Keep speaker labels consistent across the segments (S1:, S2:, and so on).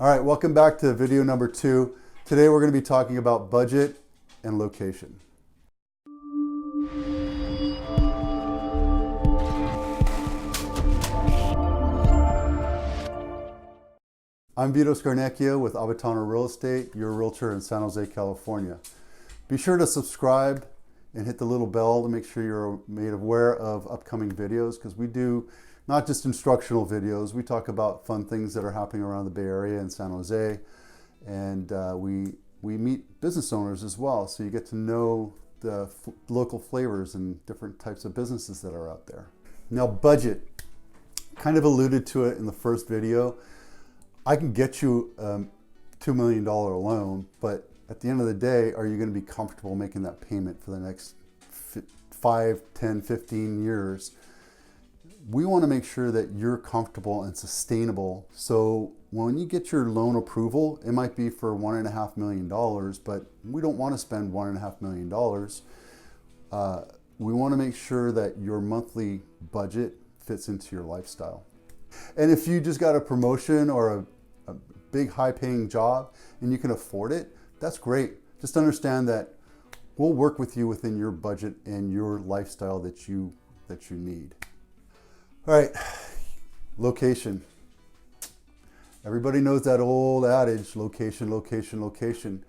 S1: All right, welcome back to video number 2. Today we're going to be talking about budget and location. I'm Vito Scarnecchia with Abitano Real Estate, your realtor in San Jose, California. Be sure to subscribe and hit the little bell to make sure you're made aware of upcoming videos, because we do not just instructional videos. We talk about fun things that are happening around the Bay Area and San Jose, and we meet business owners as well, so you get to know the local flavors and different types of businesses that are out there. Now, budget, kind of alluded to it in the first video. I can get you a $2 million loan, but at the end of the day, are you going to be comfortable making that payment for the next 5, 10, 15 years? We want to make sure that you're comfortable and sustainable. So when you get your loan approval, it might be for $1.5 million, but we don't want to spend $1.5 million. We want to make sure that your monthly budget fits into your lifestyle. And if you just got a promotion or a big high-paying job and you can afford it, that's great. Just understand that we'll work with you within your budget and your lifestyle that you need. All right, location. Everybody knows that old adage, location, location, location.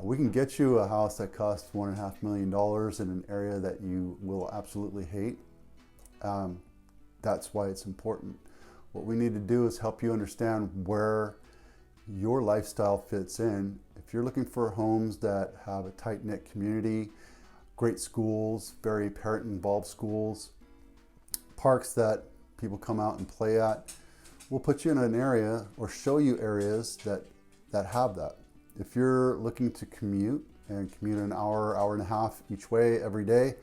S1: We can get you a house that costs $1.5 million in an area that you will absolutely hate. That's why it's important. What we need to do is help you understand where your lifestyle fits in. If you're looking for homes that have a tight-knit community, great schools, very parent-involved schools, parks that people come out and play at, we'll put you in an area or show you areas that have that. If you're looking to commute an hour, hour and a half each way every day,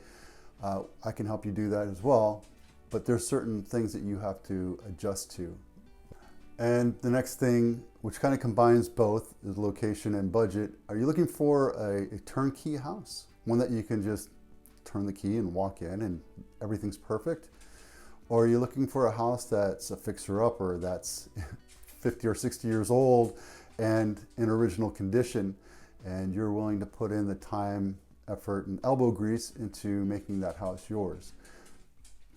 S1: I can help you do that as well. But there's certain things that you have to adjust to. And the next thing, which kind of combines both, is location and budget. Are you looking for a turnkey house? One that you can just turn the key and walk in and everything's perfect? Or are you looking for a house that's a fixer-upper, that's 50 or 60 years old and in original condition, and you're willing to put in the time, effort, and elbow grease into making that house yours?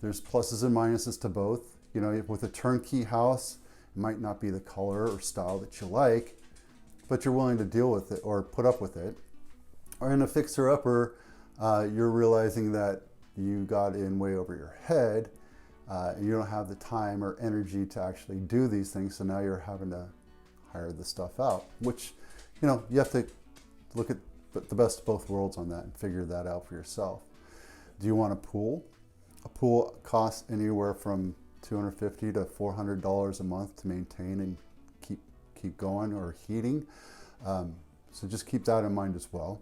S1: There's pluses and minuses to both. You know, with a turnkey house, it might not be the color or style that you like, but you're willing to deal with it or put up with it. Or in a fixer-upper, you're realizing that you got in way over your head, and you don't have the time or energy to actually do these things, so now you're having to hire the stuff out, which, you know, you have to look at the best of both worlds on that and figure that out for yourself. Do you want a pool? A pool costs anywhere from $250 to $400 a month to maintain and keep going, or heating. So just keep that in mind as well.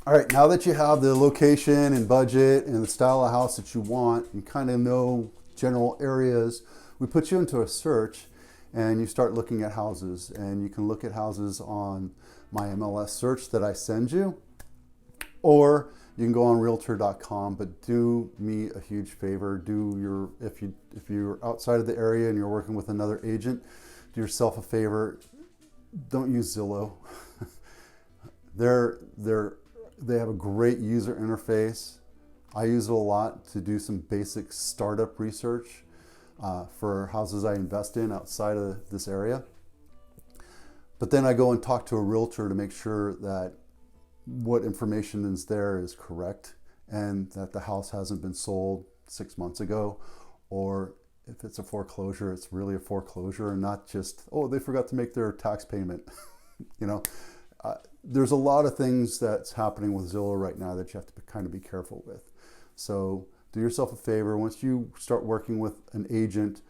S1: All right, now that you have the location and budget and the style of house that you want, you kind of know general areas, we put you into a search and you start looking at houses, and you can look at houses on my MLS search that I send you, or you can go on Realtor.com. But do me a huge favor. If you're outside of the area and you're working with another agent, do yourself a favor. Don't use Zillow. They have a great user interface. I use it a lot to do some basic startup research for houses I invest in outside of this area. But then I go and talk to a realtor to make sure that what information is there is correct, and that the house hasn't been sold 6 months ago, or if it's a foreclosure, it's really a foreclosure and not just, oh, they forgot to make their tax payment. You know, there's a lot of things that's happening with Zillow right now that you have to kind of be careful with. So do yourself a favor. Once you start working with an agent,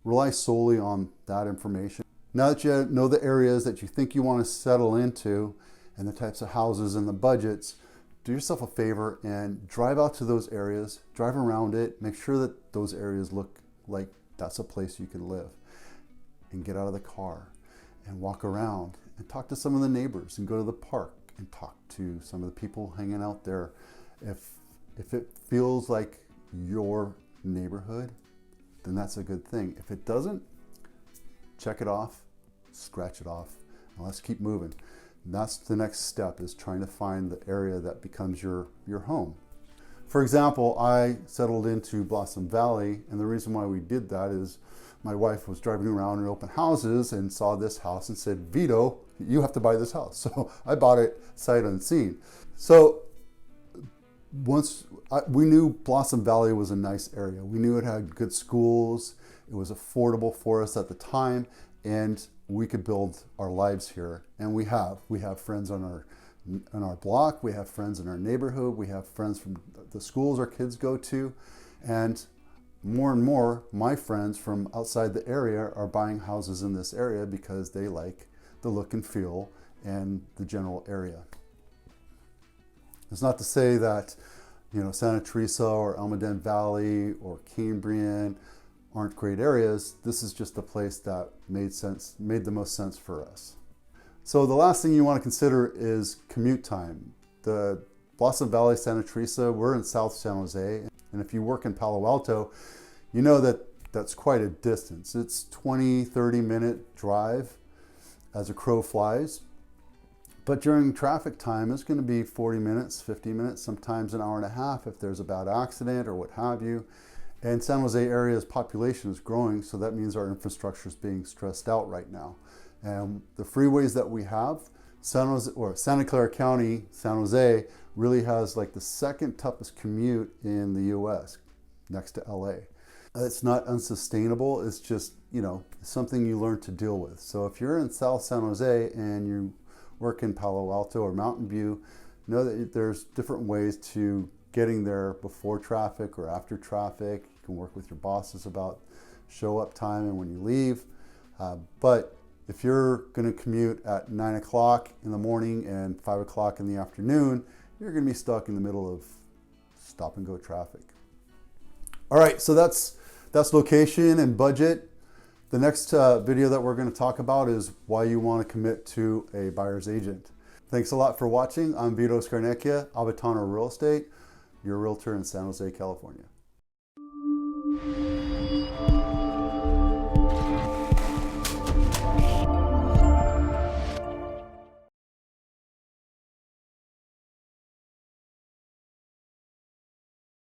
S1: rely solely on that information. Now that you know the areas that you think you want to settle into and the types of houses and the budgets, do yourself a favor and drive out to those areas, drive around it, make sure that those areas look like that's a place you can live, and get out of the car and walk around and talk to some of the neighbors and go to the park and talk to some of the people hanging out there. If it feels like your neighborhood, then that's a good thing. If it doesn't, check it off, scratch it off, and let's keep moving. And that's the next step, is trying to find the area that becomes your home. For example, I settled into Blossom Valley, and the reason why we did that is my wife was driving around in open houses and saw this house and said, Vito, you have to buy this house. So I bought it sight unseen. So we knew Blossom Valley was a nice area. We knew it had good schools. It was affordable for us at the time, and we could build our lives here. And we have friends on our block. We have friends in our neighborhood. We have friends from the schools our kids go to. And more, my friends from outside the area are buying houses in this area because they like the look and feel and the general area. It's not to say that, Santa Teresa or Almaden Valley or Cambrian aren't great areas. This is just a place that made the most sense for us. So the last thing you want to consider is commute time. The Blossom Valley, Santa Teresa, we're in South San Jose. And if you work in Palo Alto, you know that that's quite a distance. It's 20-30 minute drive as a crow flies. But during traffic time, it's going to be 40 minutes, 50 minutes, sometimes an hour and a half if there's a bad accident or what have you. And San Jose area's population is growing, so that means our infrastructure is being stressed out right now. And the freeways that we have, Santa Clara County, San Jose, really has like the second toughest commute in the US, next to LA. It's not unsustainable, it's just, something you learn to deal with. So if you're in South San Jose and you work in Palo Alto or Mountain View, know that there's different ways to getting there before traffic or after traffic. You can work with your bosses about show up time and when you leave. But if you're going to commute at 9 o'clock in the morning and 5 o'clock in the afternoon, you're going to be stuck in the middle of stop and go traffic. All right, so that's location and budget. The next video that we're going to talk about is why you want to commit to a buyer's agent. Thanks a lot for watching. I'm Vito Scarnecchia, Abitano Real Estate, your realtor in San Jose, California.